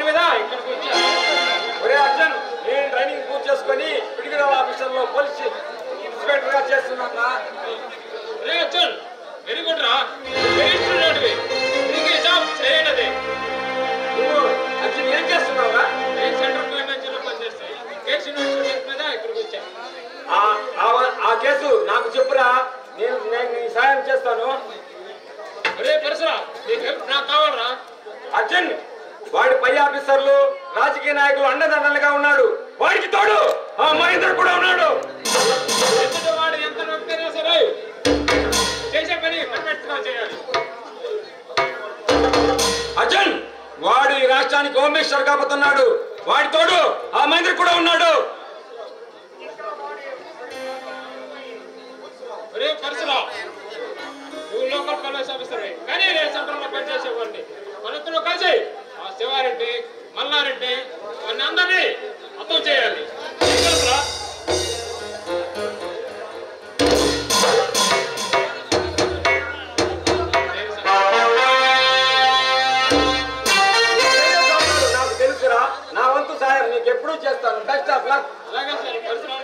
పని మీద ఇక్కడికి వచ్చాను. ఒరే అర్జున్, నేను ట్రైనింగ్ పూర్తి చేసుకొని పిడిగిరాల ఆఫీసర్లో పోలీస్ ఇన్స్పెక్టర్ గా చేస్తున్నా. రే అర్జున్, వెరీ గుడ్ రా, వెరీ స్టూడెంట్. నీకు జాబ్ చేయండి. నువ్వు అర్జున్ ఏం చేస్తున్నావురా? నేను సెంట్రల్ క్లైమాక్స్ లో పనిచేస్తాను. కేసు ఇన్వెస్టిగేషన్ మీద ఇక్కడికి వచ్చాను. ఆ కేసు నాకు చెప్పురా, నేను నీ సాయం చేస్తాను. రే పరశురా, నీకు హెల్ప్ నాకు కావాలరా. అర్జున్, వాడి పై ఆఫీసర్లు రాజకీయ నాయకులు అండదండలుగా ఉన్నాడు. వాడికి తోడు ఆ మహేంద్ర కూడా ఉన్నాడు. వాడు ఎంత నొప్పినా సరే చేసే పని పర్ఫెక్ట్ గా చేయాలి. అర్జున్, వాడు ఈ రాష్ట్రానికి హోమ్ మినిస్టర్ కాబోతున్నాడు. వాడి తోడు ఆ మహేంద్ర కూడా ఉన్నాడు. రే పరశురా, నువ్వు లోకల్ పోలీస్ ఆఫీసర్, కానీ నేను సెంట్రల్ లో పనిచేసేవాడిని. మనందరూ కలిసి ఆ శివారెడ్డి, మల్లారెడ్డి అన్ని అందరినీ అర్థం చేయాలి. నాకు తెలుసురా, నా వంతు సాయం నీకు ఎప్పుడూ చేస్తాను. Best of luck. అలాగే సార్, పరిశ్రమ